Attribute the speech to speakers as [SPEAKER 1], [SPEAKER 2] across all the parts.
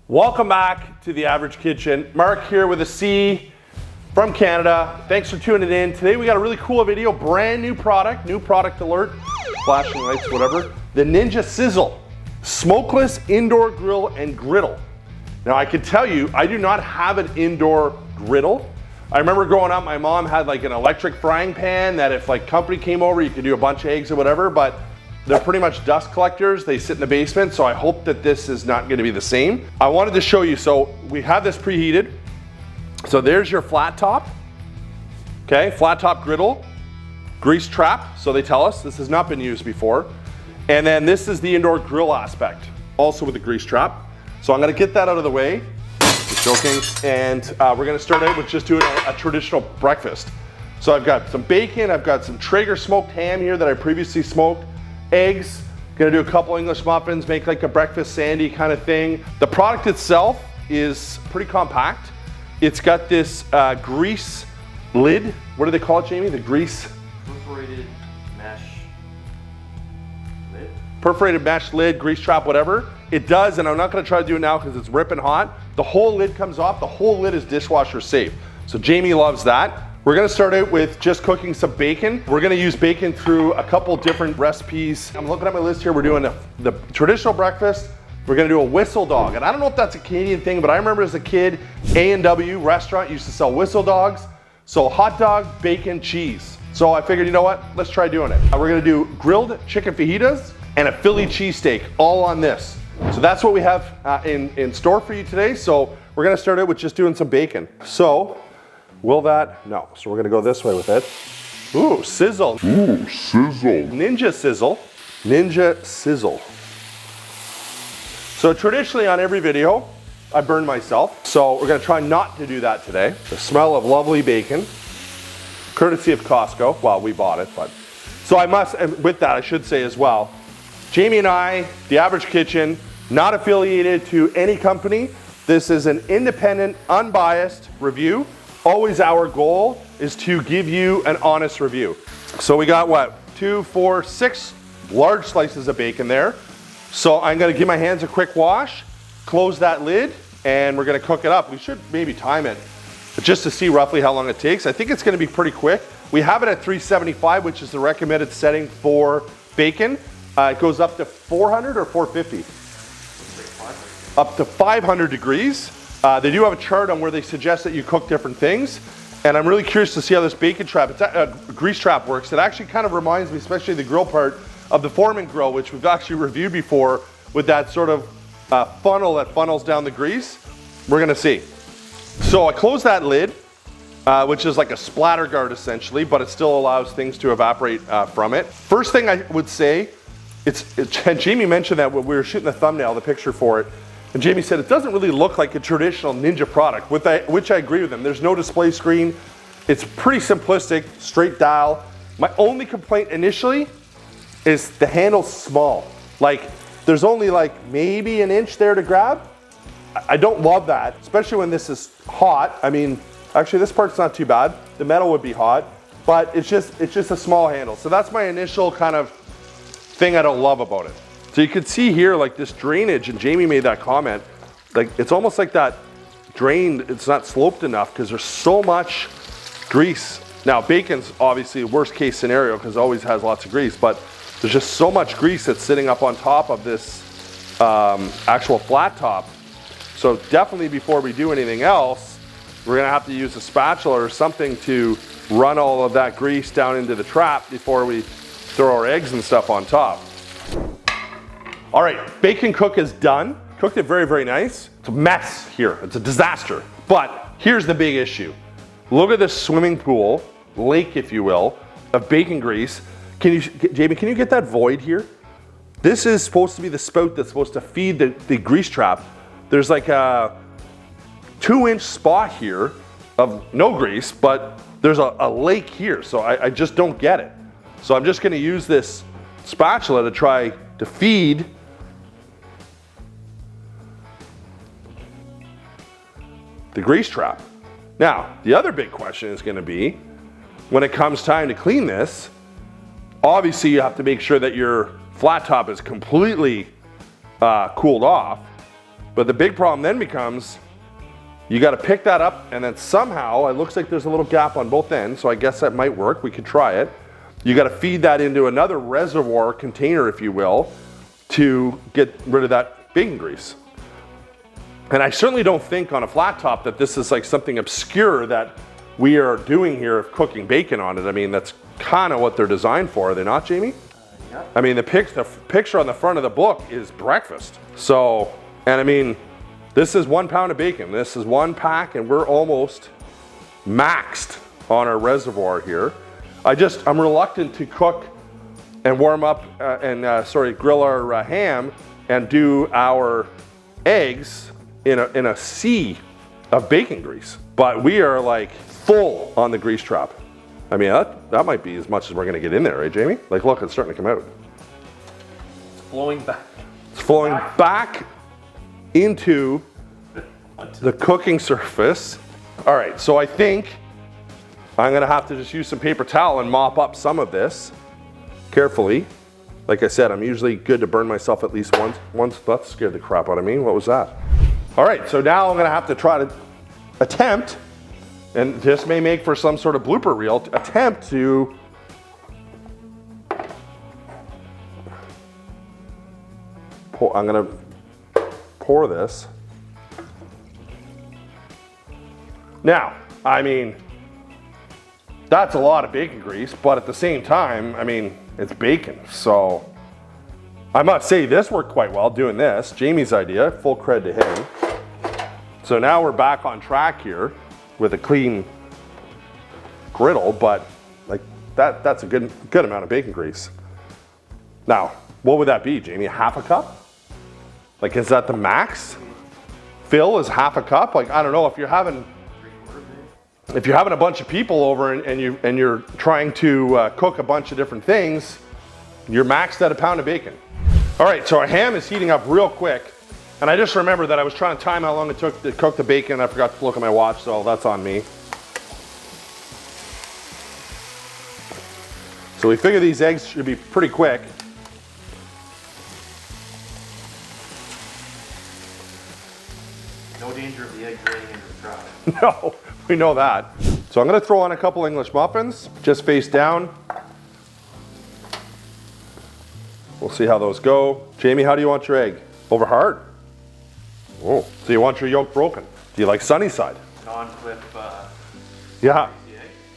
[SPEAKER 1] Welcome back to The Average Kitchen. Mark here with a C from Canada. Thanks for tuning in. Today we got a really cool video, brand new product alert, flashing lights, whatever. The Ninja Sizzle, smokeless indoor grill and griddle. Now I can tell you, I do not have an indoor griddle. I remember growing up, my mom had like an electric frying pan that if like company came over, you could do a bunch of eggs or whatever, but they're pretty much dust collectors. They sit in the basement, so I hope that this is not gonna be the same. I wanted to show you, so we have this preheated. So there's your flat top, okay? Flat top griddle, grease trap, so they tell us. This has not been used before. And then this is the indoor grill aspect, also with a grease trap. So I'm gonna get that out of the way, just joking, and we're gonna start out with just doing a traditional breakfast. So I've got some bacon, I've got some Traeger smoked ham here that I previously smoked, eggs, gonna do a couple English muffins, make like a breakfast sandy kind of thing. The product itself is pretty compact. It's got this grease lid. What do they call it, Jamie? The grease?
[SPEAKER 2] Perforated mesh lid.
[SPEAKER 1] Perforated mesh lid, grease trap, whatever. It does, and I'm not gonna try to do it now because it's ripping hot. The whole lid comes off. The whole lid is dishwasher safe. So Jamie loves that. We're gonna start out with just cooking some bacon. We're gonna use bacon through a couple different recipes. I'm looking at my list here. We're doing the traditional breakfast. We're gonna do a whistle dog. And I don't know if that's a Canadian thing, but I remember as a kid, A&W restaurant used to sell whistle dogs. So hot dog, bacon, cheese. So I figured, you know what? Let's try doing it. We're gonna do grilled chicken fajitas and a Philly cheesesteak, all on this. So that's what we have in store for you today. So we're gonna start out with just doing some bacon. So, will that? No. So we're gonna go this way with it. Ooh, sizzle.
[SPEAKER 3] Ooh, sizzle.
[SPEAKER 1] Ninja Sizzle. Ninja Sizzle. So traditionally on every video, I burn myself. So we're gonna try not to do that today. The smell of lovely bacon, courtesy of Costco. Well, we bought it, but. So I must, and with that I should say as well, Jamie and I, The Average Kitchen, not affiliated to any company. This is an independent, unbiased review. Always our goal is to give you an honest review. So we got what, 2, 4, 6 large slices of bacon there. So I'm gonna give my hands a quick wash, close that lid, and we're gonna cook it up. We should maybe time it, just to see roughly how long it takes. I think it's gonna be pretty quick. We have it at 375, which is the recommended setting for bacon. It goes up to 400 or 450? Up to 500 degrees. They do have a chart on where they suggest that you cook different things. And I'm really curious to see how this bacon trap, grease trap works. It actually kind of reminds me, especially the grill part, of the Foreman grill, which we've actually reviewed before, with that sort of funnel that funnels down the grease. We're gonna see. So I close that lid, which is like a splatter guard essentially, but it still allows things to evaporate from it. First thing I would say, and Jamie mentioned that when we were shooting the thumbnail, the picture for it, and Jamie said it doesn't really look like a traditional Ninja product, which I agree with him. There's no display screen. It's pretty simplistic, straight dial. My only complaint initially is the handle's small. Like, there's only like maybe an inch there to grab. I don't love that, especially when this is hot. I mean, actually this part's not too bad. The metal would be hot, but it's just a small handle. So that's my initial kind of thing I don't love about it. So you can see here like this drainage, and Jamie made that comment, like it's almost like that drain, it's not sloped enough because there's so much grease. Now bacon's obviously a worst case scenario because it always has lots of grease, but there's just so much grease that's sitting up on top of this actual flat top. So definitely before we do anything else, we're gonna have to use a spatula or something to run all of that grease down into the trap before we throw our eggs and stuff on top. All right, bacon cook is done. Cooked it very, very nice. It's a mess here, it's a disaster. But here's the big issue. Look at this swimming pool, lake if you will, of bacon grease. Jamie, can you get that void here? This is supposed to be the spout that's supposed to feed the grease trap. There's like a 2-inch spot here of no grease, but there's a lake here, so I just don't get it. So I'm just gonna use this spatula to try to feed the grease trap. Now, the other big question is gonna be, when it comes time to clean this, obviously you have to make sure that your flat top is completely cooled off. But the big problem then becomes, you got to pick that up, and then somehow, it looks like there's a little gap on both ends, so I guess that might work. We could try it. You got to feed that into another reservoir container, if you will, to get rid of that bacon grease. And I certainly don't think on a flat top that this is like something obscure that we are doing here of cooking bacon on it. I mean, that's kind of what they're designed for, are they not, Jamie?
[SPEAKER 2] Yeah.
[SPEAKER 1] I mean, the picture on the front of the book is breakfast. So, and I mean, this is 1 pound of bacon. This is 1 pack, and we're almost maxed on our reservoir here. I'm reluctant to cook and warm up grill our ham and do our eggs in a sea of bacon grease. But we are like full on the grease trap. I mean, that might be as much as we're gonna get in there, right, Jamie? Like, look, it's starting to come out.
[SPEAKER 2] It's flowing back.
[SPEAKER 1] It's flowing back into the cooking surface. All right, so I think I'm gonna have to just use some paper towel and mop up some of this carefully. Like I said, I'm usually good to burn myself at least once. That scared the crap out of me. What was that? All right, so now I'm gonna have to try to attempt, and this may make for some sort of blooper reel, to attempt to I'm gonna pour this. Now, I mean, that's a lot of bacon grease, but at the same time, I mean, it's bacon. So I must say this worked quite well doing this. Jamie's idea, full cred to him. So now we're back on track here with a clean griddle, but like that's a good amount of bacon grease. Now, what would that be, Jamie? Half a cup? Like, is that the max? Fill is half a cup? Like, I don't know, if you're having a bunch of people over and you're trying to cook a bunch of different things, you're maxed at a pound of bacon. All right, so our ham is heating up real quick. And I just remembered that I was trying to time how long it took to cook the bacon. I forgot to look at my watch, so that's on me. So we figure these eggs should be pretty quick.
[SPEAKER 2] No danger of the egg draining into the trap.
[SPEAKER 1] No, we know that. So I'm gonna throw on a couple English muffins, just face down. We'll see how those go. Jamie, how do you want your egg? Over hard? Oh, so you want your yolk broken? Do you like sunny side?
[SPEAKER 2] Non-clip.
[SPEAKER 1] Yeah.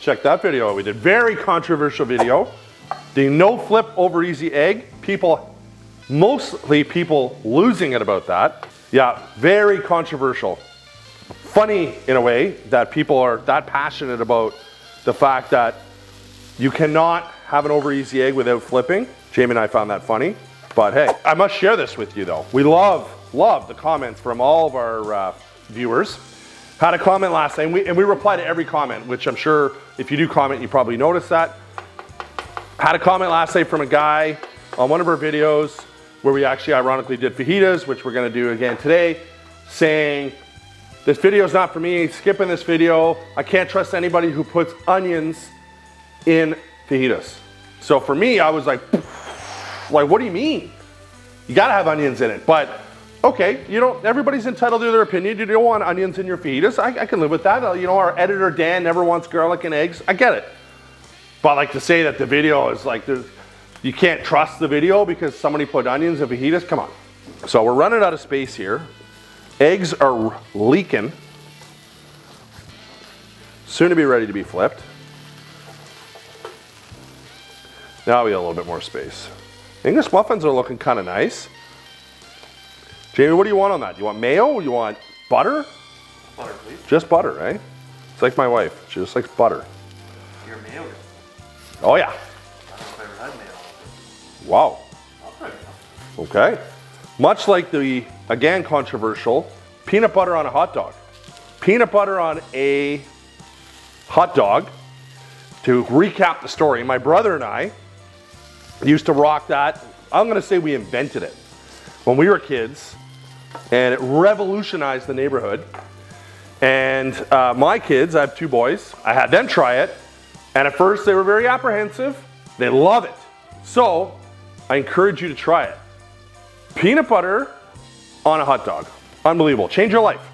[SPEAKER 1] Check that video out. We did very controversial video. The no flip over easy egg. Mostly people losing it about that. Yeah, very controversial. Funny in a way that people are that passionate about the fact that you cannot have an over easy egg without flipping. Jamie and I found that funny. But hey, I must share this with you though. We love the comments from all of our viewers. Had a comment last night, and we reply to every comment, which I'm sure if you do comment, you probably noticed that. Had a comment last night from a guy on one of our videos where we actually ironically did fajitas, which we're gonna do again today, saying, this video is not for me, skipping this video. I can't trust anybody who puts onions in fajitas. So for me, I was like, what do you mean? You gotta have onions in it, but okay, everybody's entitled to their opinion. You don't want onions in your fajitas. I can live with that. Our editor Dan never wants garlic and eggs. I get it. But like to say that the video is like, you can't trust the video because somebody put onions in fajitas, come on. So we're running out of space here. Eggs are leaking. Soon to be ready to be flipped. Now we have a little bit more space. English muffins are looking kind of nice. Jamie, what do you want on that? Do you want mayo? You want butter?
[SPEAKER 2] Butter, please.
[SPEAKER 1] Just butter, eh? It's like my wife. She just likes butter.
[SPEAKER 2] You're a mayo guy.
[SPEAKER 1] Oh yeah.
[SPEAKER 2] I don't know if I ever had mayo.
[SPEAKER 1] Wow.
[SPEAKER 2] I'll try it.
[SPEAKER 1] Okay. Much like the, again, controversial peanut butter on a hot dog. Peanut butter on a hot dog. To recap the story, my brother and I used to rock that. I'm gonna say we invented it when we were kids, and it revolutionized the neighborhood. And my kids, I have 2 boys, I had them try it, and at first they were very apprehensive. They love it. So I encourage you to try it. Peanut butter on a hot dog. Unbelievable. Change your life.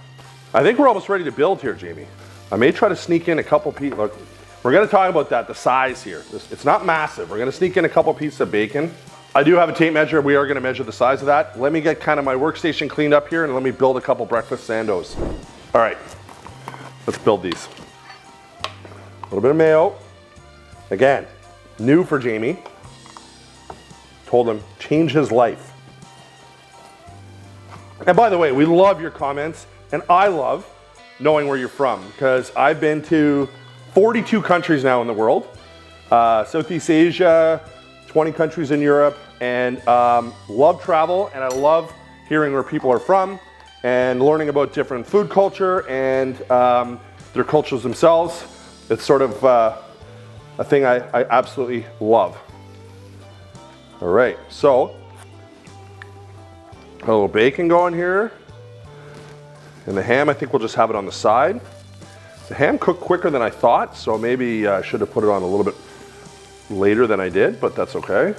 [SPEAKER 1] I think we're almost ready to build here, Jamie. I may try to sneak in a couple pieces. Look, we're gonna talk about that, the size here. It's not massive. We're gonna sneak in a couple pieces of bacon. I do have a tape measure. We are gonna measure the size of that. Let me get kind of my workstation cleaned up here and let me build a couple breakfast sandos. All right, let's build these. A little bit of mayo. Again, new for Jamie. Told him, change his life. And by the way, we love your comments, and I love knowing where you're from, because I've been to 42 countries now in the world, Southeast Asia, 20 countries in Europe, and love travel, and I love hearing where people are from and learning about different food culture and their cultures themselves. It's sort of a thing I absolutely love. All right, so a little bacon going here. And the ham, I think we'll just have it on the side. The ham cooked quicker than I thought, so maybe I should have put it on a little bit later than I did, but that's okay.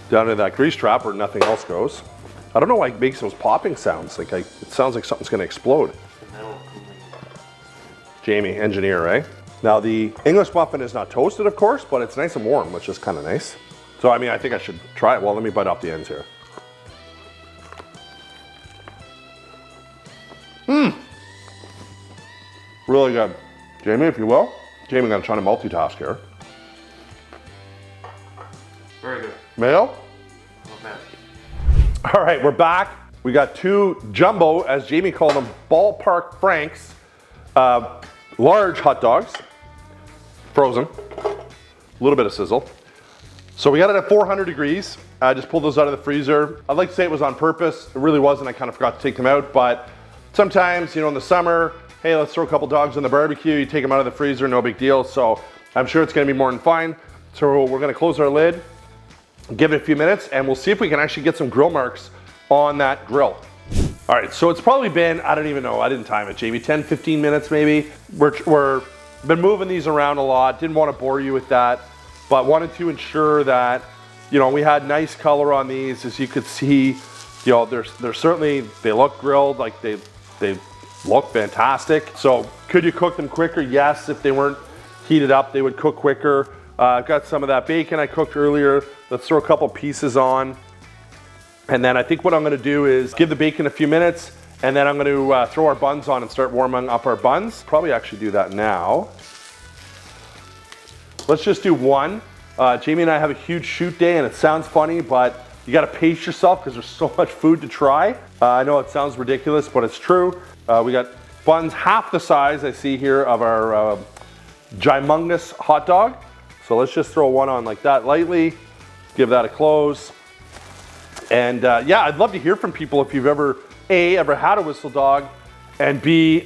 [SPEAKER 1] Down to that grease trap where nothing else goes. I don't know why it makes those popping sounds. Like it sounds like something's gonna explode. Jamie, engineer, right? Now the English muffin is not toasted, of course, but it's nice and warm, which is kind of nice. So I mean, I think I should try it. Well, let me bite off the ends here. Really good. Jamie, if you will. Jamie, I'm gonna try to multitask here.
[SPEAKER 2] Very good.
[SPEAKER 1] Mayo?
[SPEAKER 2] Not bad.
[SPEAKER 1] All right, we're back. We got two jumbo, as Jamie called them, ballpark Franks, large hot dogs, frozen, a little bit of sizzle. So we got it at 400 degrees. I just pulled those out of the freezer. I'd like to say it was on purpose. It really wasn't. I kind of forgot to take them out, but sometimes, you know, in the summer, hey, let's throw a couple dogs on the barbecue. You take them out of the freezer, no big deal. So I'm sure it's gonna be more than fine. So we're gonna close our lid, give it a few minutes, and we'll see if we can actually get some grill marks on that grill. All right, so it's probably been, I don't even know, I didn't time it, Jamie, 10, 15 minutes maybe. We're been moving these around a lot. Didn't want to bore you with that, but wanted to ensure that, you know, we had nice color on these. As you could see, you know, they're certainly, they look grilled, like they look fantastic. So could you cook them quicker? Yes, if they weren't heated up, they would cook quicker. I've got some of that bacon I cooked earlier. Let's throw a couple pieces on. And then I think what I'm gonna do is give the bacon a few minutes, and then I'm gonna throw our buns on and start warming up our buns. Probably actually do that now. Let's just do one. Jamie and I have a huge shoot day, and it sounds funny, but you gotta pace yourself because there's so much food to try. I know it sounds ridiculous, but it's true. We got buns half the size I see here of our gymongous hot dog. So let's just throw one on like that lightly, give that a close. And yeah, I'd love to hear from people if you've ever had a whistle dog, and B,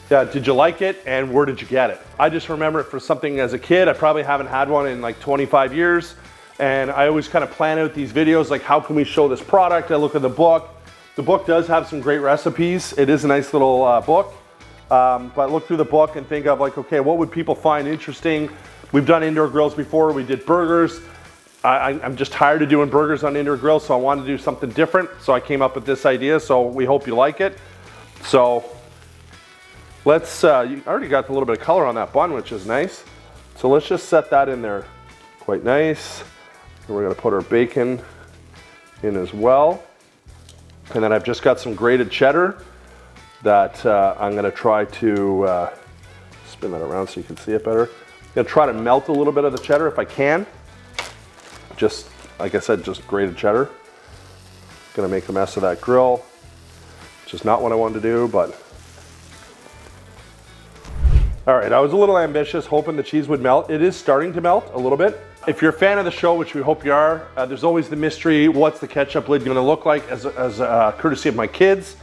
[SPEAKER 1] did you like it and where did you get it? I just remember it for something as a kid. I probably haven't had one in like 25 years. And I always kind of plan out these videos, like how can we show this product? I look at the book. The book does have some great recipes. It is a nice little book. But look through the book and think of like, okay, what would people find interesting? We've done indoor grills before. We did burgers. I'm just tired of doing burgers on indoor grills, so I wanted to do something different. So I came up with this idea, so we hope you like it. So let's, you already got a little bit of color on that bun, which is nice. So let's just set that in there. Quite nice. And we're gonna put our bacon in as well. And then I've just got some grated cheddar that I'm gonna try to spin that around so you can see it better. I'm gonna try to melt a little bit of the cheddar if I can. Just, like I said, just grated cheddar. Gonna make a mess of that grill, which is not what I wanted to do, but. All right, I was a little ambitious, hoping the cheese would melt. It is starting to melt a little bit. If you're a fan of the show, which we hope you are, there's always the mystery, what's the ketchup lid gonna look like as courtesy of my kids?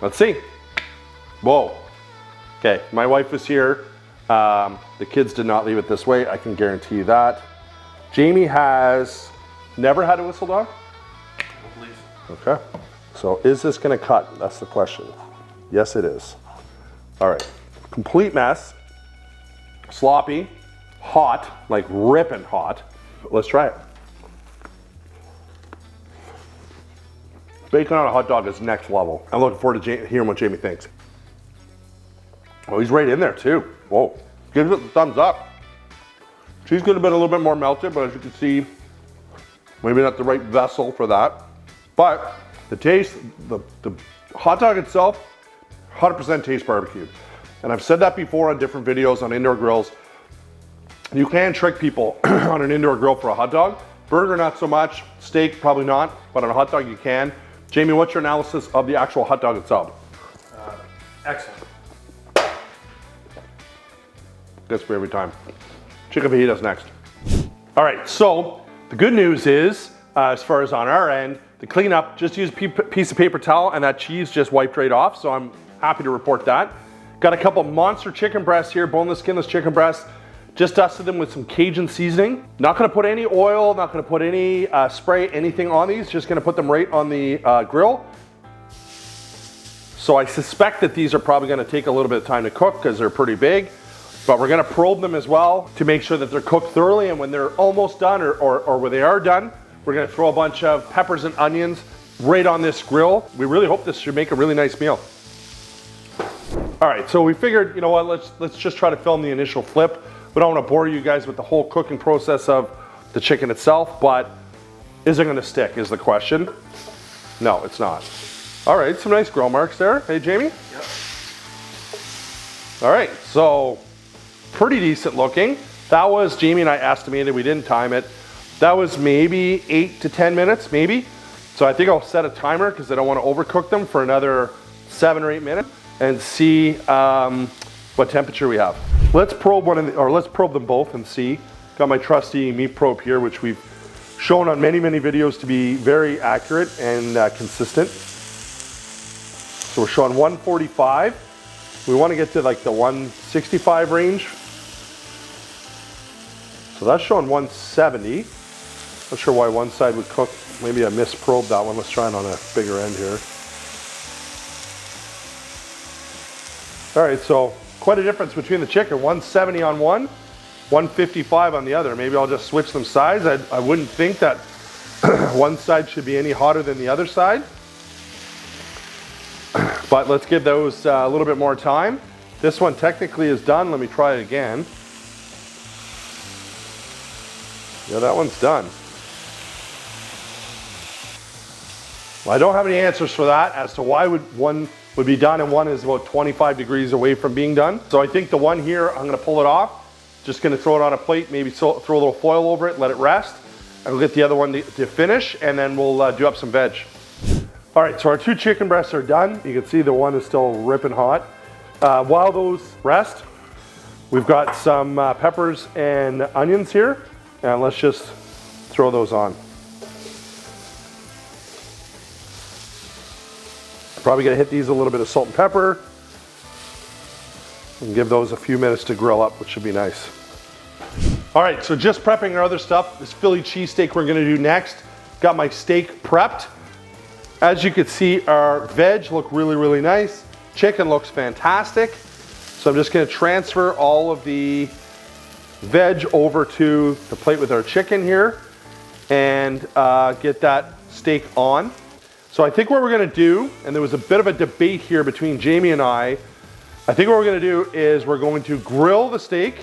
[SPEAKER 1] Let's see. Whoa. Okay, my wife was here. The kids did not leave it this way, I can guarantee you that. Jamie has never had a whistle dog?
[SPEAKER 2] I believe so.
[SPEAKER 1] Okay, so is this gonna cut? That's the question. Yes, it is. All right, complete mess, sloppy, hot, like ripping hot. Let's try it. Bacon on a hot dog is next level. I'm looking forward to hearing what Jamie thinks. Oh, he's right in there too. Whoa, gives it the thumbs up. Cheese could have been a little bit more melted, but as you can see, maybe not the right vessel for that. But the taste, the hot dog itself, 100% tastes barbecue. And I've said that before on different videos on indoor grills. You can trick people on an indoor grill for a hot dog. Burger, not so much. Steak, probably not. But on a hot dog, you can. Jamie, what's your analysis of the actual hot dog itself?
[SPEAKER 2] Excellent.
[SPEAKER 1] Gets me every time. Chicken fajitas next. All right, so the good news is, as far as on our end, the cleanup, just use a piece of paper towel and that cheese just wiped right off, so I'm happy to report that. Got a couple monster chicken breasts here, boneless, skinless chicken breasts. Just dusted them with some Cajun seasoning. Not gonna put any oil, not gonna put any spray, anything on these, just gonna put them right on the grill. So I suspect that these are probably gonna take a little bit of time to cook because they're pretty big. But we're gonna probe them as well to make sure that they're cooked thoroughly, and when they're almost done or when they are done, we're gonna throw a bunch of peppers and onions right on this grill. We really hope this should make a really nice meal. All right, so we figured, you know what, let's just try to film the initial flip. We don't wanna bore you guys with the whole cooking process of the chicken itself, but is it gonna stick is the question. No, it's not. All right, some nice grill marks there. Hey, Jamie?
[SPEAKER 2] Yep.
[SPEAKER 1] All right, so pretty decent looking. That was, Jamie and I estimated, we didn't time it. That was maybe 8 to 10 minutes, maybe. So I think I'll set a timer because I don't want to overcook them for another 7 or 8 minutes and see what temperature we have. Let's probe let's probe them both and see. Got my trusty meat probe here, which we've shown on many, many videos to be very accurate and consistent. So we're showing 145. We want to get to like the 165 range. So that's showing 170. Not sure why one side would cook. Maybe I misprobed that one. Let's try it on a bigger end here. All right, so quite a difference between the chicken. 170 on one, 155 on the other. Maybe I'll just switch them sides. I wouldn't think that one side should be any hotter than the other side. But let's give those a little bit more time. This one technically is done. Let me try it again. Yeah, that one's done. Well, I don't have any answers for that as to why one would be done and one is about 25 degrees away from being done. So I think the one here, I'm gonna pull it off. Just gonna throw it on a plate, maybe throw a little foil over it, let it rest. And we'll get the other one to finish and then we'll do up some veg. All right, so our 2 chicken breasts are done. You can see the one is still ripping hot. While those rest, we've got some peppers and onions here. And let's just throw those on. Probably gonna hit these a little bit of salt and pepper and give those a few minutes to grill up, which should be nice. All right, so just prepping our other stuff. This Philly cheesesteak we're gonna do next. Got my steak prepped. As you can see, our veg look really, really nice. Chicken looks fantastic. So I'm just gonna transfer all of the veg over to the plate with our chicken here and get that steak on. So I think what we're gonna do, and there was a bit of a debate here between Jamie and I think what we're gonna do is we're going to grill the steak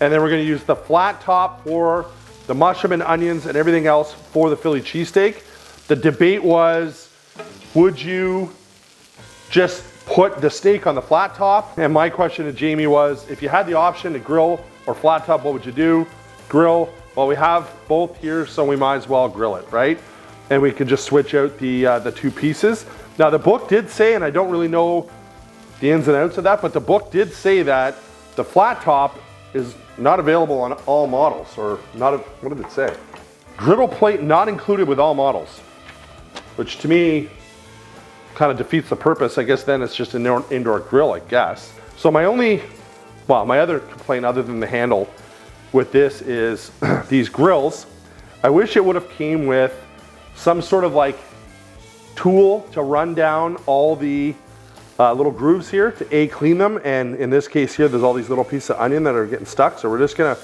[SPEAKER 1] and then we're gonna use the flat top for the mushroom and onions and everything else for the Philly cheesesteak. The debate was, would you just put the steak on the flat top? And my question to Jamie was, if you had the option to grill or flat top, what would you do? Grill. Well, we have both here, so we might as well grill it, right? And we can just switch out the 2 pieces. Now the book did say, and I don't really know the ins and outs of that, but the book did say that the flat top is not available on all models, or not, what did it say? Griddle plate not included with all models, which to me kind of defeats the purpose. I guess then it's just an indoor grill, I guess. So my other complaint other than the handle with this is these grills. I wish it would have came with some sort of like tool to run down all the little grooves here to clean them. And in this case here, there's all these little pieces of onion that are getting stuck. So we're just gonna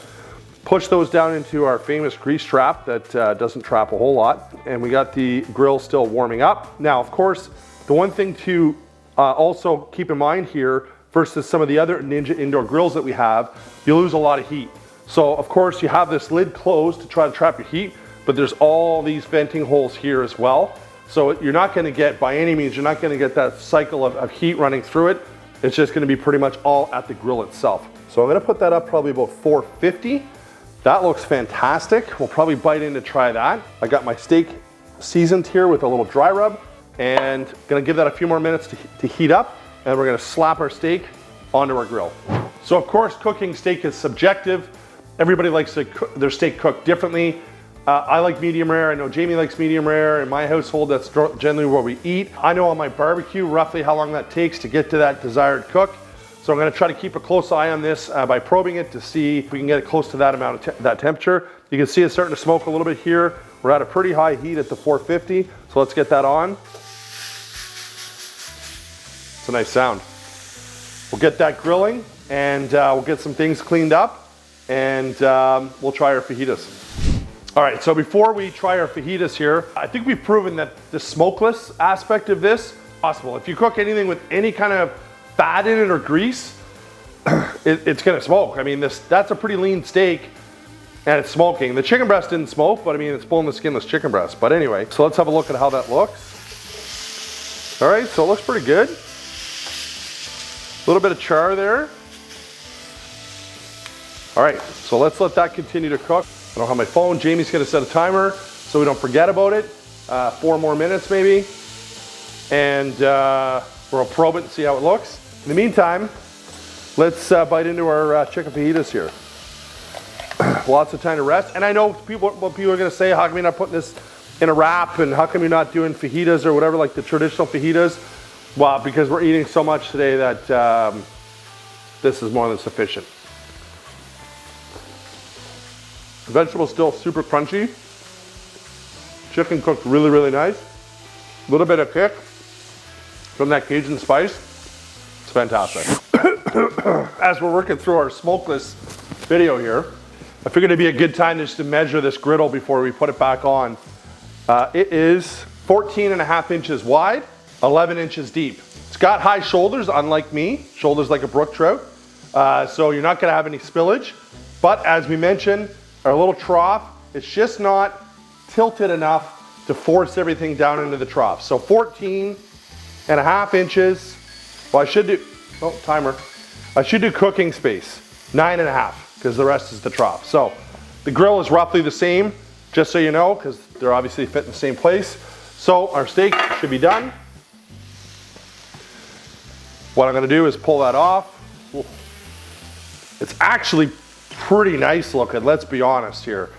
[SPEAKER 1] Push those down into our famous grease trap that doesn't trap a whole lot. And we got the grill still warming up. Now, of course, the one thing to also keep in mind here versus some of the other Ninja indoor grills that we have, you lose a lot of heat. So of course you have this lid closed to try to trap your heat, but there's all these venting holes here as well. So you're not gonna get, by any means, you're not gonna get that cycle of heat running through it. It's just gonna be pretty much all at the grill itself. So I'm gonna put that up probably about 450. That looks fantastic. We'll probably bite in to try that. I got my steak seasoned here with a little dry rub and gonna give that a few more minutes to heat up, and we're gonna slap our steak onto our grill. So of course, cooking steak is subjective. Everybody likes their steak cooked differently. I like medium rare. I know Jamie likes medium rare. In my household, that's generally what we eat. I know on my barbecue roughly how long that takes to get to that desired cook. So I'm gonna try to keep a close eye on this by probing it to see if we can get it close to that amount of that temperature. You can see it's starting to smoke a little bit here. We're at a pretty high heat at the 450. So let's get that on. It's a nice sound. We'll get that grilling and we'll get some things cleaned up and we'll try our fajitas. All right, so before we try our fajitas here, I think we've proven that the smokeless aspect of this is possible. If you cook anything with any kind of fat in it or grease, it's gonna smoke. I mean, that's a pretty lean steak and it's smoking. The chicken breast didn't smoke, but I mean, it's pulling the skinless chicken breast. But anyway, so let's have a look at how that looks. All right, so it looks pretty good. A little bit of char there. All right, so let's let that continue to cook. I don't have my phone. Jamie's gonna set a timer so we don't forget about it. 4 more minutes maybe. And we'll probe it and see how it looks. In the meantime, let's bite into our chicken fajitas here. Lots of time to rest. And I know what people are gonna say, how come you're not putting this in a wrap and how come you're not doing fajitas or whatever, like the traditional fajitas? Well, because we're eating so much today that this is more than sufficient. The vegetables still super crunchy. Chicken cooked really, really nice. A little bit of kick from that Cajun spice. It's fantastic. As we're working through our smokeless video here, I figured it'd be a good time just to measure this griddle before we put it back on. It is 14.5 inches wide, 11 inches deep. It's got high shoulders, unlike me, shoulders like a brook trout. So you're not gonna have any spillage. But as we mentioned, our little trough, it's just not tilted enough to force everything down into the trough. So 14.5 inches. Well, I should do, oh, timer. I should do cooking space, 9.5, because the rest is the trough. So the grill is roughly the same, just so you know, because they're obviously fit in the same place. So our steak should be done. What I'm gonna do is pull that off. It's actually pretty nice looking, let's be honest here.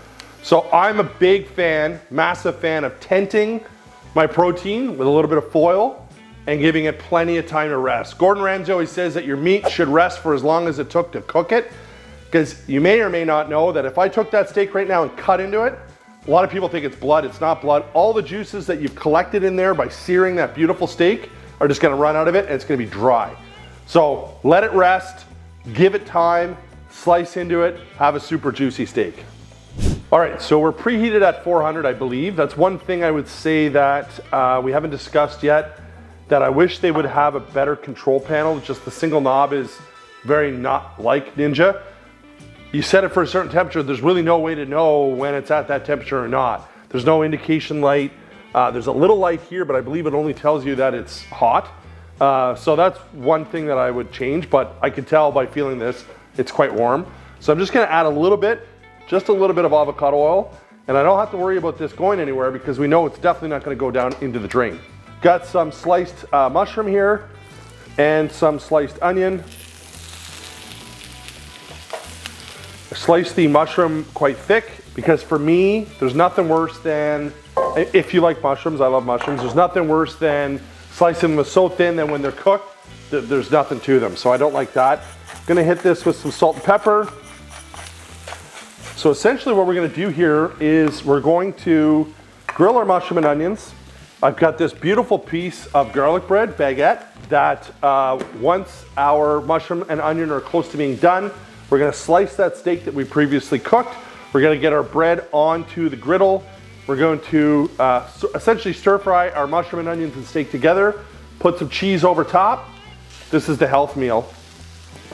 [SPEAKER 1] So I'm a big fan, massive fan of tenting my protein with a little bit of foil and giving it plenty of time to rest. Gordon Ramsay always says that your meat should rest for as long as it took to cook it, because you may or may not know that if I took that steak right now and cut into it, a lot of people think it's blood. It's not blood. All the juices that you've collected in there by searing that beautiful steak are just gonna run out of it and it's gonna be dry. So let it rest, give it time, slice into it, have a super juicy steak. All right, so we're preheated at 400, I believe. That's one thing I would say that we haven't discussed yet, that I wish they would have a better control panel. Just the single knob is very not like Ninja. You set it for a certain temperature, there's really no way to know when it's at that temperature or not. There's no indication light. There's a little light here, but I believe it only tells you that it's hot. So that's one thing that I would change, but I can tell by feeling this, it's quite warm. So I'm just gonna add a little bit, just a little bit of avocado oil, and I don't have to worry about this going anywhere because we know it's definitely not gonna go down into the drain. Got some sliced mushroom here and some sliced onion. I sliced the mushroom quite thick because for me, there's nothing worse than, if you like mushrooms, I love mushrooms, there's nothing worse than slicing them so thin that when they're cooked, there's nothing to them. So I don't like that. Gonna hit this with some salt and pepper. So essentially what we're gonna do here is we're going to grill our mushroom and onions. I've got this beautiful piece of garlic bread, baguette, that once our mushroom and onion are close to being done, We're gonna slice that steak that we previously cooked. We're gonna get our bread onto the griddle. We're going to essentially stir fry our mushroom and onions and steak together, put some cheese over top. This is the health meal.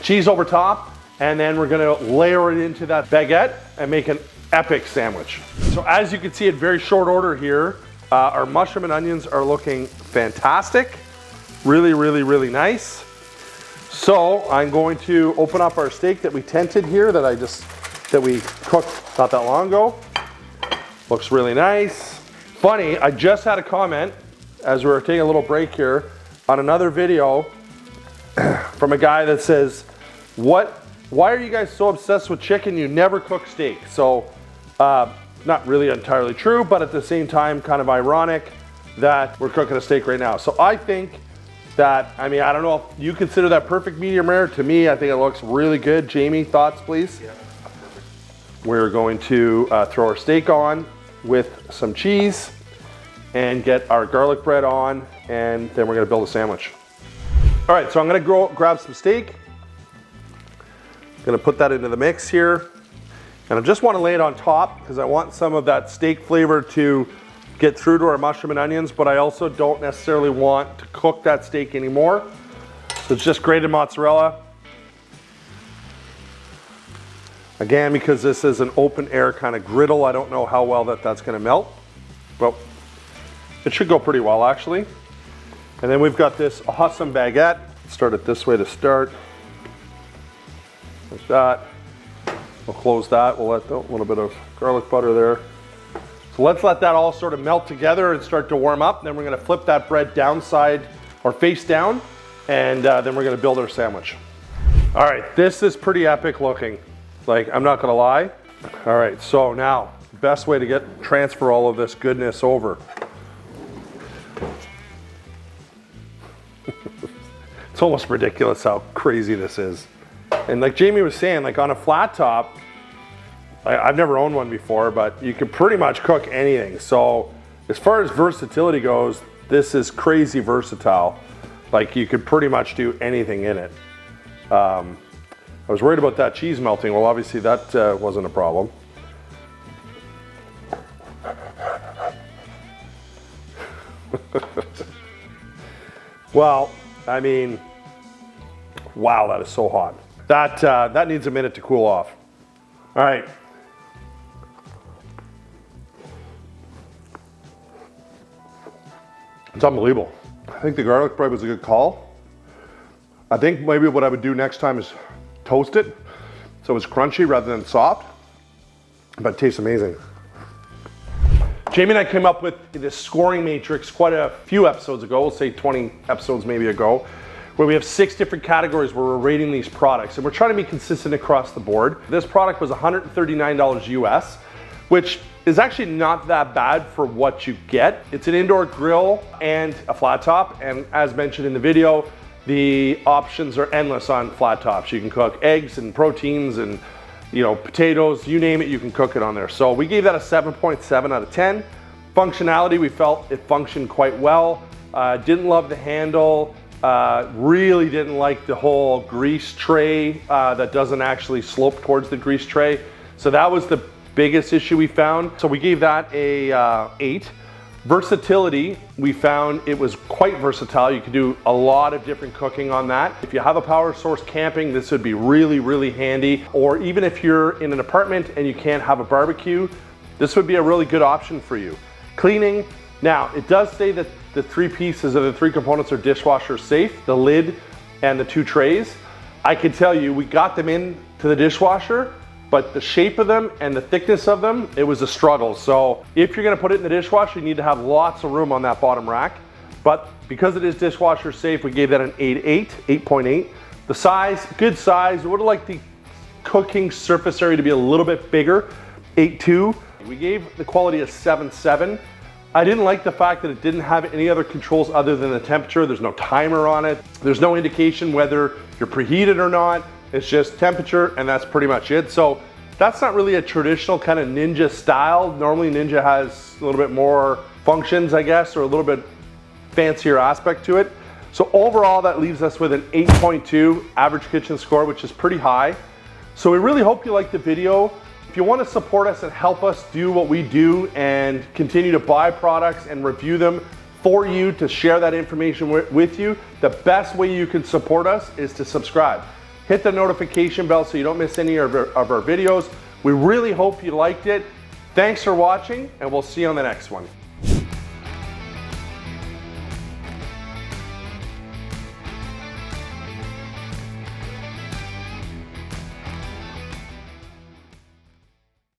[SPEAKER 1] Cheese over top, and then we're gonna layer it into that baguette and make an epic sandwich. So as you can see in very short order here, our mushroom and onions are looking fantastic. Really, really, really nice. So I'm going to open up our steak that we tented here that we cooked not that long ago. Looks really nice. Funny, I just had a comment as we were taking a little break here on another video from a guy that says, why are you guys so obsessed with chicken? You never cook steak. So not really entirely true, but at the same time, kind of ironic that we're cooking a steak right now. So I think that, I mean, I don't know if you consider that perfect medium rare. To me, I think it looks really good. Jamie, thoughts, please? Yeah. We're going to throw our steak on with some cheese and get our garlic bread on, and then we're gonna build a sandwich. All right, so I'm gonna go grab some steak. Gonna put that into the mix here. And I just wanna lay it on top because I want some of that steak flavor to get through to our mushroom and onions, but I also don't necessarily want to cook that steak anymore. So it's just grated mozzarella. Again, because this is an open air kind of griddle, I don't know how well that's gonna melt, but it should go pretty well actually. And then we've got this awesome baguette. Start it this way to start. Like that. We'll close that. We'll let a little bit of garlic butter there. So let's let that all sort of melt together and start to warm up. Then we're gonna flip that bread downside or face down, and then we're gonna build our sandwich. All right, this is pretty epic looking. Like, I'm not gonna lie. All right, so now, best way to transfer all of this goodness over. It's almost ridiculous how crazy this is. And like Jamie was saying, like on a flat top, I've never owned one before, but you can pretty much cook anything. So as far as versatility goes, this is crazy versatile. Like you could pretty much do anything in it. I was worried about that cheese melting. Well, obviously that wasn't a problem. Well, I mean, wow, that is so hot. That needs a minute to cool off. All right. It's unbelievable. I think the garlic bread was a good call. I think maybe what I would do next time is toast it so it's crunchy rather than soft, but it tastes amazing. Jamie and I came up with this scoring matrix quite a few episodes ago, we'll say 20 episodes maybe ago, where we have 6 different categories where we're rating these products, and we're trying to be consistent across the board. This product was $139 US, which is actually not that bad for what you get. It's an indoor grill and a flat top, and as mentioned in the video, the options are endless on flat tops. You can cook eggs and proteins and potatoes, you name it, you can cook it on there. So we gave that a 7.7 out of 10. Functionality, we felt it functioned quite well. Didn't love the handle. Really didn't like the whole grease tray that doesn't actually slope towards the grease tray. So that was the biggest issue we found. So we gave that a 8. Versatility, we found it was quite versatile. You could do a lot of different cooking on that. If you have a power source camping, this would be really, really handy. Or even if you're in an apartment and you can't have a barbecue, this would be a really good option for you. Cleaning, now it does say that the 3 pieces of the 3 components are dishwasher safe, the lid and the 2 trays. I can tell you, we got them into the dishwasher, but the shape of them and the thickness of them, it was a struggle. So if you're gonna put it in the dishwasher, you need to have lots of room on that bottom rack. But because it is dishwasher safe, we gave that an 8.8. The size, good size. We would have liked the cooking surface area to be a little bit bigger, 8.2. We gave the quality a 7.7. I didn't like the fact that it didn't have any other controls other than the temperature. There's no timer on it. There's no indication whether you're preheated or not. It's just temperature, and that's pretty much it. So that's not really a traditional kind of Ninja style. Normally Ninja has a little bit more functions, I guess, or a little bit fancier aspect to it. So overall, that leaves us with an 8.2 average kitchen score, which is pretty high. So we really hope you liked the video. If you want to support us and help us do what we do and continue to buy products and review them for you, to share that information with you, the best way you can support us is to subscribe. Hit the notification bell so you don't miss any of our videos. We really hope you liked it. Thanks for watching, and we'll see you on the next one.